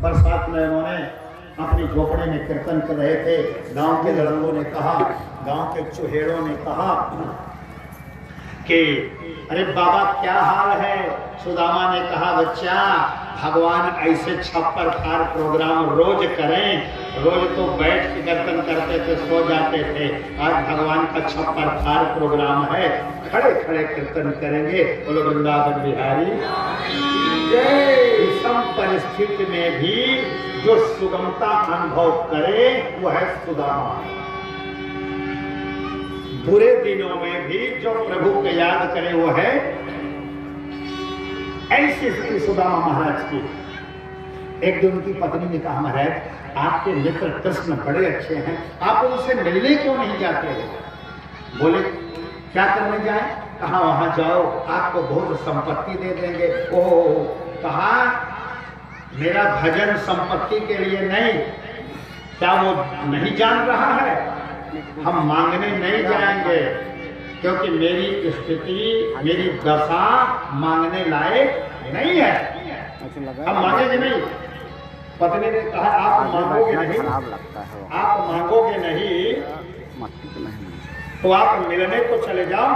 बरसात में उन्होंने अपनी झोपड़ी में कीर्तन कर रहे थे। गांव के लड़कों ने कहा, गांव के चुहेड़ों ने कहा कि अरे बाबा क्या हाल है। सुदामा ने कहा, बच्चा भगवान ऐसे छप्पर फाड़ प्रोग्राम रोज करें, रोज तो बैठ के कीर्तन करते थे, सो जाते थे। आज भगवान का छप्पर फाड़ प्रोग्राम है, खड़े खड़े कीर्तन करेंगे। बोलो वृंदावन बिहारी जय। विषम परिस्थिति में भी जो सुगमता अनुभव करे वो है सुदामा। बुरे दिनों में भी जो प्रभु को याद करे वो है। ऐसी स्थिति सुदामा महाराज की। एक दिन उनकी पत्नी ने कहा, महाराज आपके मित्र कृष्ण बड़े अच्छे हैं, आप उनसे मिलने क्यों नहीं जाते? बोले क्या करने जाए? कहा वहां जाओ, आपको बहुत संपत्ति दे देंगे। ओह, कहा मेरा भजन संपत्ति के लिए नहीं, क्या वो नहीं जान रहा है? हम मांगने नहीं जाएंगे, क्योंकि मेरी स्थिति, मेरी दशा मांगने लायक नहीं है, हम मांगेंगे नहीं। पत्नी ने कहा, आप मांगोगे नहीं, आप मांगोगे नहीं तो आप मिलने तो चले जाओ,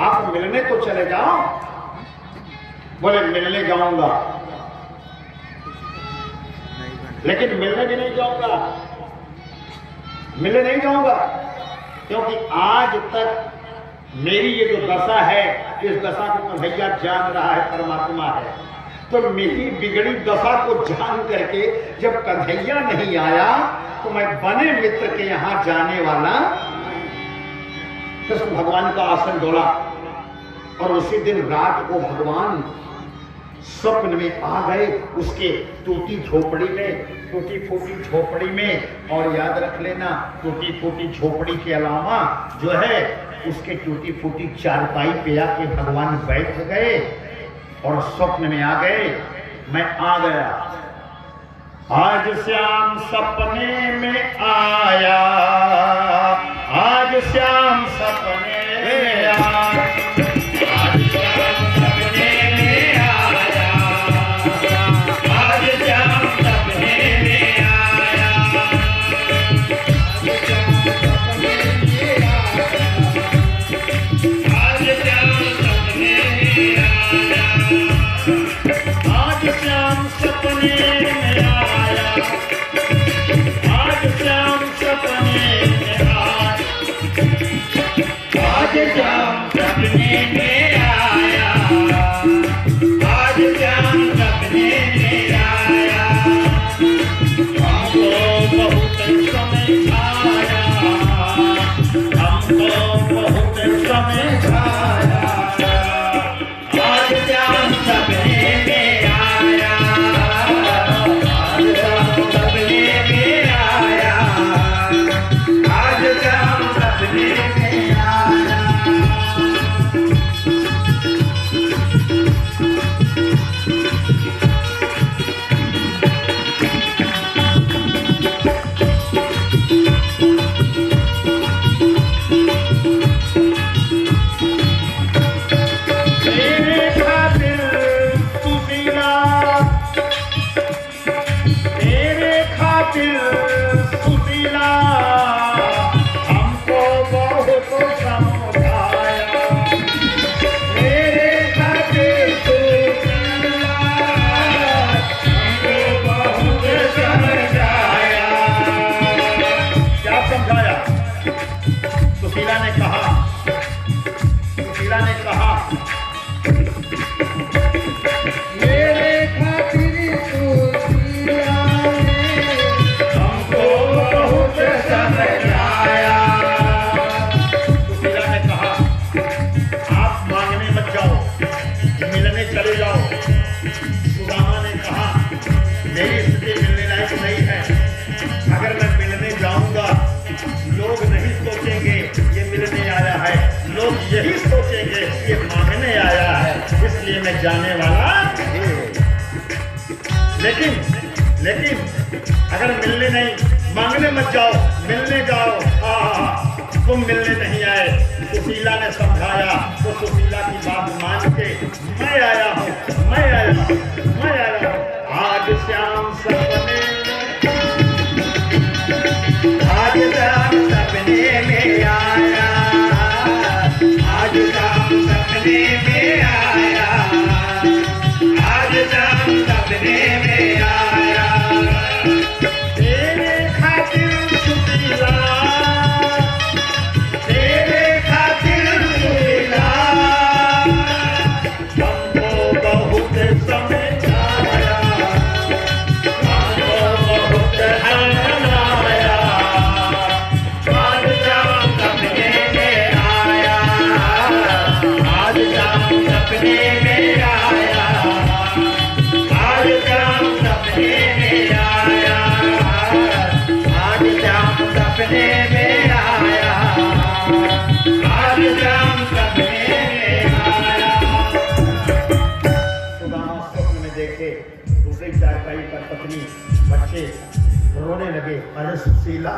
आप मिलने तो चले जाओ। बोले मिलने जाऊंगा, लेकिन मिलने भी नहीं जाऊंगा, मिलने नहीं जाऊंगा, क्योंकि आज तक मेरी ये जो दशा है, इस दशा को कन्हैया जान रहा है, परमात्मा है। तो मेरी बिगड़ी दशा को जान करके जब कन्हैया नहीं आया तो मैं बने मित्र के यहां जाने वाला। कृष्ण भगवान का आसन डोला और उसी दिन रात को भगवान स्वप्न में आ गए उसके टूटी झोपड़ी में, टूटी फूटी झोपड़ी में। और याद रख लेना, टूटी फूटी झोपड़ी के अलावा जो है उसके टूटी फूटी चारपाई पे आके भगवान बैठ गए और स्वप्न में आ गए। मैं आ गया, आज श्याम सपने में आया, आज श्याम सपने में आया, आज श्याम सपने में आया, आज श्याम सपने में आया, आज श्याम सपने में आया, आज श्याम सपने में आया, आज श्याम सपने में आया, आज श्याम सपने में आया, आज श्याम सपने में आया। हमको बहुत समझाया, हमको बहुत समझाया, आज श्याम सपने में आया, आज श्याम सपने में आया, आज श्याम सपने में आया। मेरे खातिर तू जीना, मेरे खातिर तू जीना, हमको बहुत समझाया, मेरे खातिर तू जीना, हमको बहुत समझाया। क्या समझाया? सुशीला ने कहा, सुशीला ने कहा, मेरे खातिर तू जीना, हमको बहुत समझाया। सुशीला ने कहा, आप मांगने मत जाओ, मिलने चले जाओ। सुदामा ने कहा, मेरी स्थिति मिलने लायक नहीं है, अगर मैं मिलने जाऊंगा लोग नहीं सोचेंगे ये मिलने आया है, लोग यही सोचेंगे ये मांगने आया है, इसलिए मैं जाने वाला। लेकिन अगर मिलने नहीं, मांगने मत जाओ, मिलने जाओ। तुम मिलने नहीं आए, सुशीला ने समझाया तो सुशीला की बात मान के मैं आया हूँ, मैं आया हूँ, मैं आया हूँ। आज पत्नी बच्चे रोने लगे, अरे सुशीला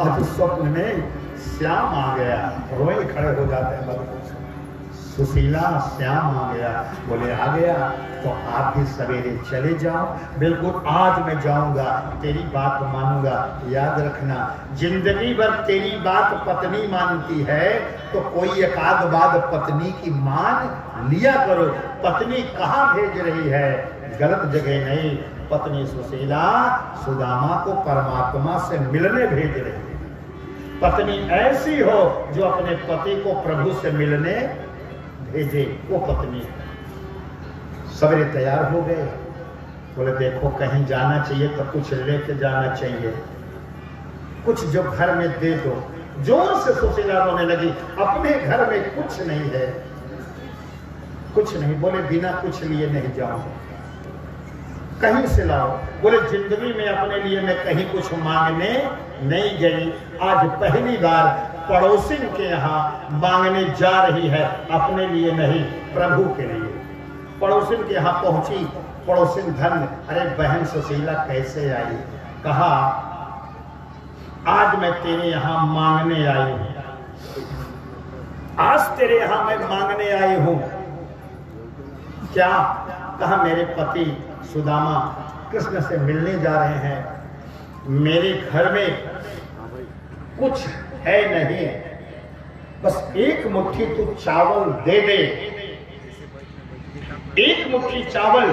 आज स्वप्न में श्याम आ गया। रोए खड़े हो जाते हैं बच्चे। सुशीला श्याम आ गया। बोले आ गया तो आप भी सवेरे चले जाओ। बिल्कुल आज मैं जाऊंगा, तेरी बात मानूंगा। याद रखना जिंदगी भर तेरी बात पत्नी मानती है तो कोई एकाध बात पत्नी की मान लिया करो। पत्नी कहाँ भेज रही है? गलत जगह नहीं। पत्नी सुशीला सुदामा को परमात्मा से मिलने भेज रही है। पत्नी ऐसी हो जो अपने पति को प्रभु से मिलने भेजे, वो पत्नी। सवेरे तैयार हो गए। बोले देखो कहीं जाना चाहिए तो कुछ लेके जाना चाहिए, कुछ जो घर में दे दो। जोर से सुशीला रोने लगी, अपने घर में कुछ नहीं है, कुछ नहीं। बोले बिना कुछ लिए नहीं जाऊंगा, कहीं से लाओ। बोले जिंदगी में अपने लिए मैं कहीं कुछ मांगने नहीं गई, आज पहली बार पड़ोसिन के यहाँ मांगने जा रही है, अपने लिए नहीं प्रभु के लिए। पड़ोसिन के यहाँ पहुंची, पड़ोसिन धन, अरे बहन सुशीला कैसे आई? कहा आज मैं तेरे यहाँ मांगने आई हूं, आज तेरे यहाँ मैं मांगने आई हूं। क्या? कहा मेरे पति सुदामा कृष्ण से मिलने जा रहे हैं, मेरे घर में कुछ है नहीं, बस एक मुट्ठी तू चावल दे दे। एक मुट्ठी चावल,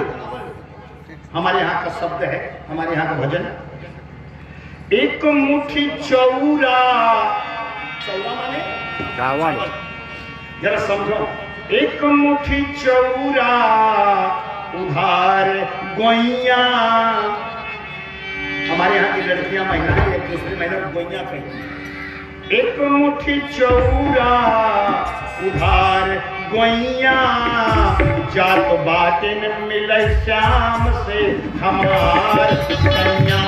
हमारे यहाँ का शब्द है, हमारे यहाँ का भजन। एक मुट्ठी चौरा, चौरा माने चावल, जरा समझो। एक मुट्ठी चौरा उधार गोइया। हमारे यहाँ की लड़कियां महिलाएं एक दूसरे महीने गोइया कहती हैं। एक मुट्ठी चौरा उधार गोइया, जात बाटिन मिले श्याम से हमार सैया।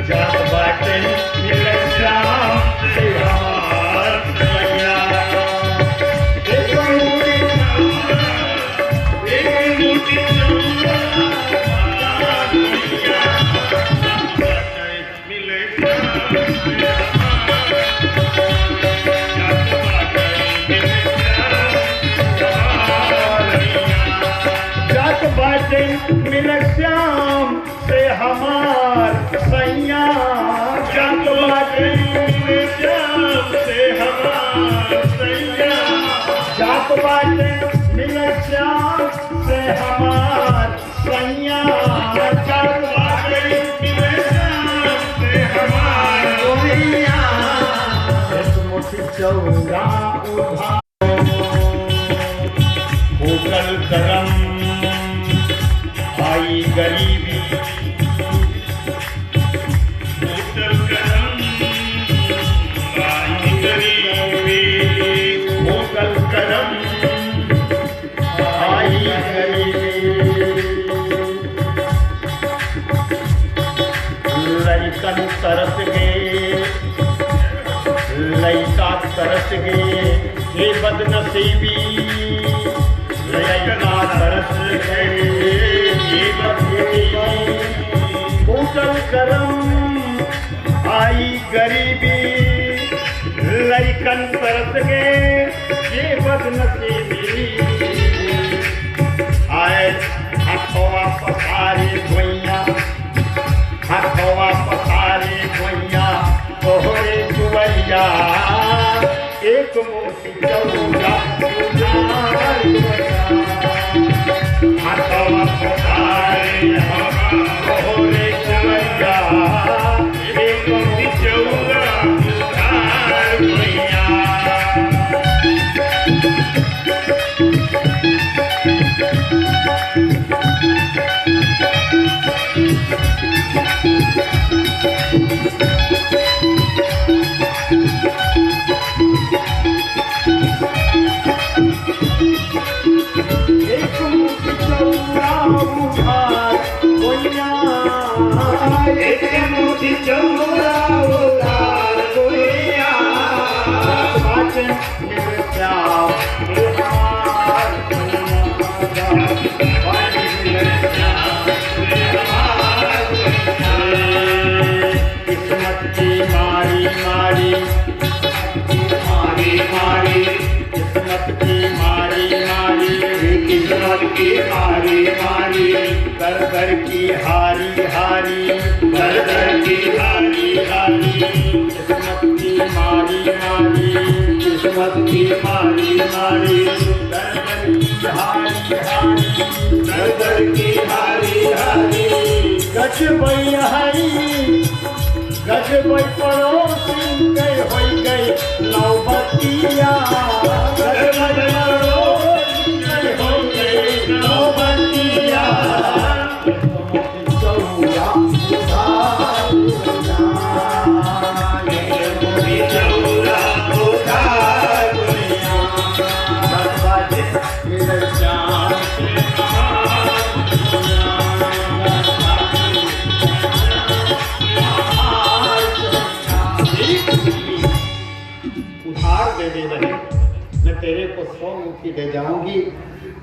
जात बाटिन मिले श्याम से हमार सैया। एक मुट्ठी चौरा मिले मिल श्याम से हमार सैया। जात बाटे मिल श्याम से हमार सैया। जात बाटे मिल श्याम से हमार सैया। जात बाटे मिल श्याम से हमार सैया। एक मुट्ठी चौरा उधार होटल करम आई गरीबी। होटल करम आई गरीबी। होटल करम आई गरीबी। लड़कन तरस गए, लड़का तरस गए, ये बदनसीबी। लड़का तरस गए, होटल करम आई गरीबी। लड़कन तरस गए, ये बदनसीबी। आए हथवा पसारे गोइया, हथवा पसारे गोइया, तोहरे दुवैया। एक मुट्ठी चौरा उधार गोइया, हथवा पसारे तोहरे दुवैया। एक मुट्ठी चौरा उधार गोइया। की हारी हारी, दर दर की हारी हारी, दर दर की हारी हारी, किस्मत की मारी मारी, किस्मत की मारी मारी, दर दर की हारी हारी, दर दर की हारी हारी। गज बई हरी गज बई पड़ोसी गए हो गए नौबतिया, गज बई पड़ोसी गए हो गए नौबतिया। चौरा उधार दुनिया, बरबादे मेरे जान से उधार दे दे रहे, मैं तेरे को 100 मुट्ठी दे जाऊंगी।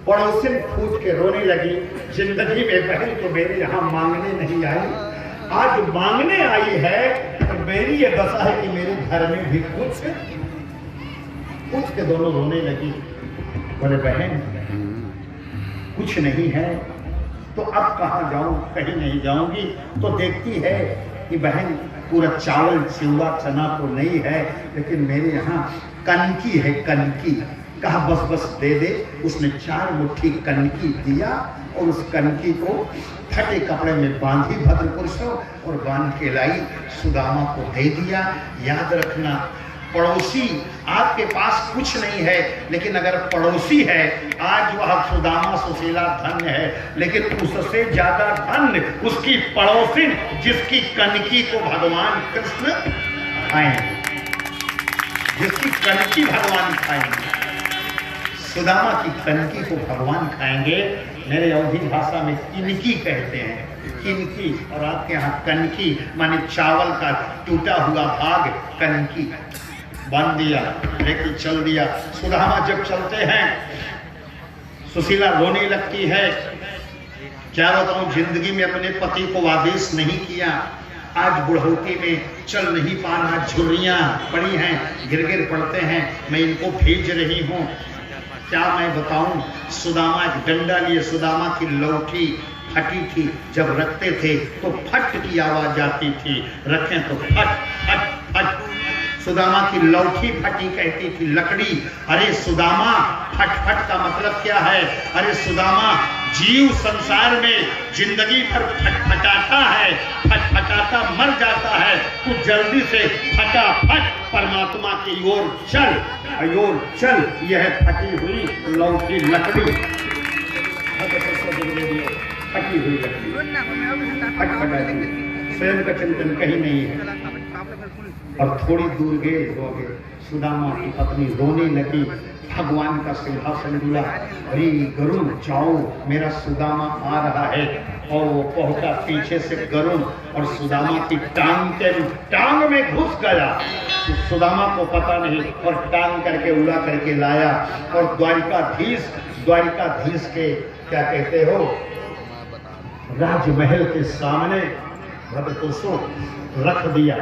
पड़ोसिन फूट के रोने लगी, जिंदगी में बहन तो मेरे यहाँ मांगने नहीं आई, आज मांगने आई है। तो मेरी ये दशा है कि मेरे घर में भी कुछ के दोनों रोने लगी। बोले बहन कुछ नहीं है तो अब कहाँ जाऊं, कहीं नहीं जाऊंगी। तो देखती है कि बहन पूरा चावल चिवड़ा चना तो नहीं है, लेकिन मेरे यहाँ कनकी है, कनकी। कहा बस बस दे दे। उसने 4 मुट्ठी कनकी दिया और उस कनकी को फटे कपड़े में बांधी भद्रपुर से और बांध के लाई, सुदामा को दे दिया। याद रखना पड़ोसी आपके पास कुछ नहीं है, लेकिन अगर पड़ोसी है आज वह सुदामा सुशीला धन्य है, लेकिन उससे ज्यादा धन्य उसकी पड़ोसी जिसकी कनकी को भगवान कृष्ण खाएंगे, जिसकी कनकी भगवान खाएंगे। सुदामा की कनकी को भगवान खाएंगे। मेरे अवधी भाषा में किनकी कहते हैं, किनकी, और आपके यहाँ कनकी माने चावल का टूटा हुआ भाग, कनकी। बांध दिया, लेके चल दिया। सुदामा जब चलते हैं सुशीला रोने लगती है। क्या बताऊं, जिंदगी में अपने पति को आदेश नहीं किया, आज बुढ़ौती में चल नहीं पा रहा, झुर्रियां पड़ी हैं, गिर गिर पड़ते हैं, मैं इनको भेज रही हूं। क्या मैं बताऊं, सुदामा एक डंडा लिए, सुदामा की लौठी फटी थी, जब रखते थे तो फट की आवाज आती थी, रखें तो फट फट फट। सुदामा की लौठी फटी कहती थी लकड़ी। अरे सुदामा, फट फट का मतलब क्या है? अरे सुदामा, जीव संसार में जिंदगी भर फटफटाता है, फटफटाता मर जाता है, तू जल्दी से फटाफट परमात्मा की ओर चल, ओर चल। यह फटी हुई लौठी लकड़ी, फटी हुई लकड़ी फटफटा, स्वयं का चिंतन कहीं नहीं है। और थोड़ी दूर गए हो गए, सुदामा की पत्नी रोने लगी। भगवान का सिंहासन डूला, अरे गरुड़ जाओ, मेरा सुदामा आ रहा है। और वो पहुंचा पीछे से गरुड़ और सुदामा की टांग में घुस गया। सुदामा को पता नहीं और टांग करके उड़ा करके लाया। और द्वारिकाधीश के क्या कहते हो, राजमहल के सामने भद्रपुर रख दिया।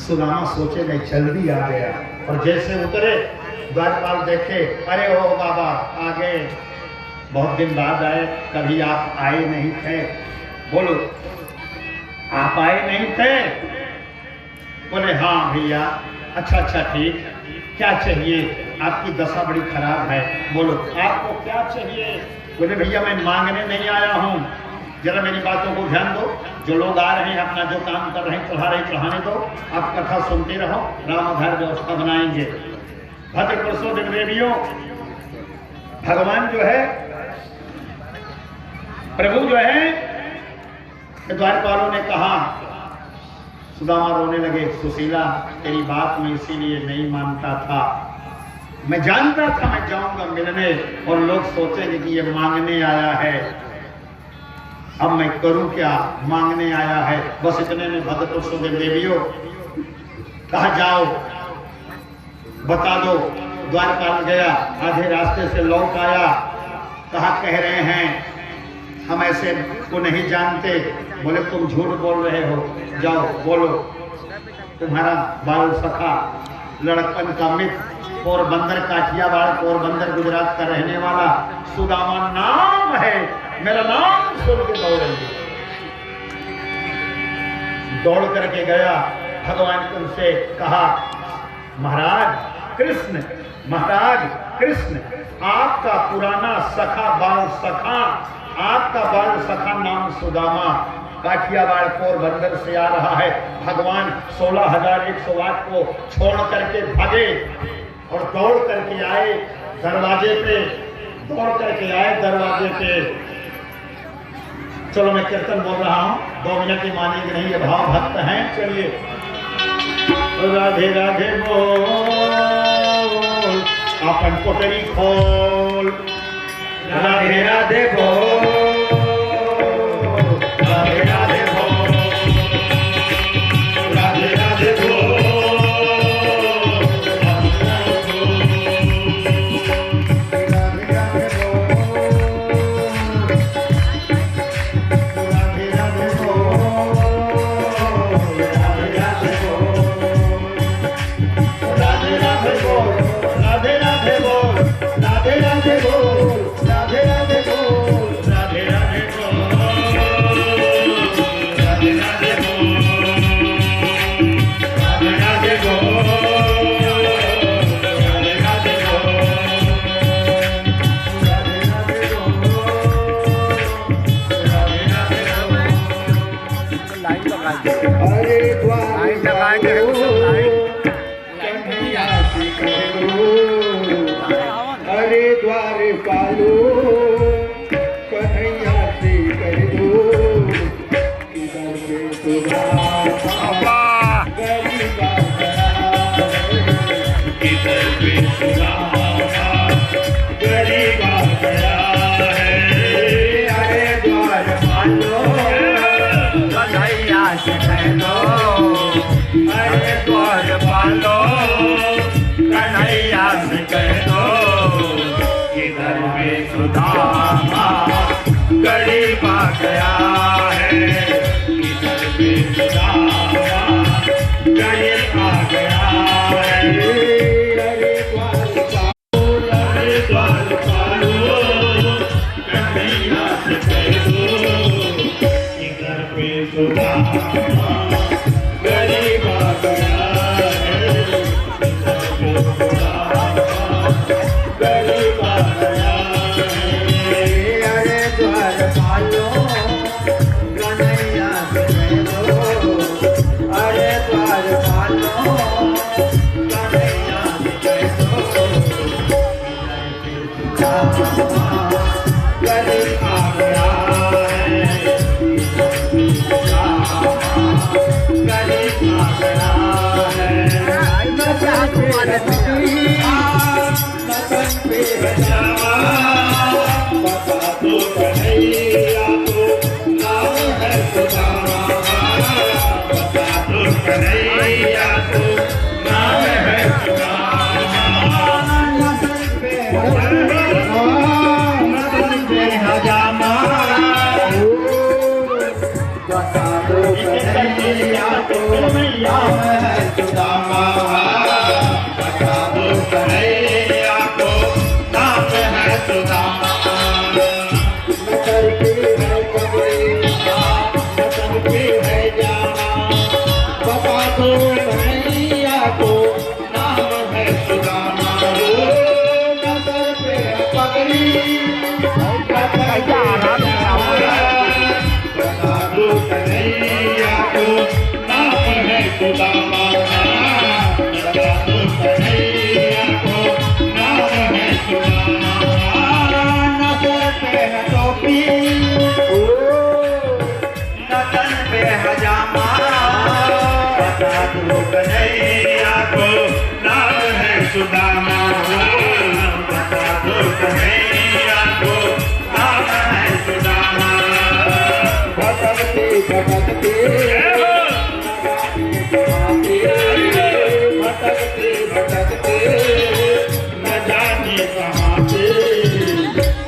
सुदामा सोचे मैं जल्दी आ गया, और जैसे उतरे द्वारपाल देखे, अरे ओ बाबा आ गए, बहुत दिन बाद आए, कभी आप आए नहीं थे। बोलो, आप आए नहीं थे? बोले हाँ भैया। अच्छा ठीक, क्या चाहिए? आपकी दशा बड़ी खराब है, बोलो आपको क्या चाहिए? बोले भैया मैं मांगने नहीं आया हूँ, जरा मेरी बातों को ध्यान दो। जो लोग आ रहे हैं अपना जो काम कर रहे हैं चढ़ा रहे चढ़ाने दो, आप कथा सुनते रहो, राम आधार व्यवस्था बनाएंगे। भद्रपुरुषों देवियों, भगवान जो है, प्रभु जो है, द्वारपालों ने कहा, सुदामा रोने लगे, सुशीला तेरी बात में इसीलिए नहीं मानता था, मैं जानता था मैं जाऊंगा मिलने और लोग सोचेंगे कि ये मांगने आया है, अब मैं करूं क्या, मांगने आया है। बस इतने में भद्रपुरुषों देवियों कहा जाओ बता दो। द्वारपाल गया, आधे रास्ते से लौट आया, कहा कह रहे हैं हम ऐसे को नहीं जानते। बोले तुम झूठ बोल रहे हो, जाओ बोलो, तुम्हारा बाल सखा लड़कपन का मित्र पोरबंदर काठियावाड़ पोरबंदर गुजरात का रहने वाला सुदामा नाम है, मेरा नाम सुन के दौड़ेंगे। दौड़ करके गया, भगवान ने उनसे कहा महाराज कृष्ण, महाराज कृष्ण, आपका पुराना सखा बाल सखा, आपका बाल सखा नाम सुदामा काठियावाड़ पोरबंदर से आ रहा है। भगवान 16,108 को छोड़ करके भागे और दौड़ करके आए दरवाजे पे, दौड़ करके आए दरवाजे पे। चलो मैं कीर्तन बोल रहा हूं, 2 मिनट ही मानेंगे नहीं, ये भाव भक्त हैं। चलिए राधे राधे बोल, अपन कोटरी खोल, राधे राधे बोल, राधे राधे बोल, राधे राधे बोल,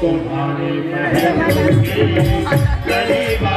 तुम्हारे महल में गरीबा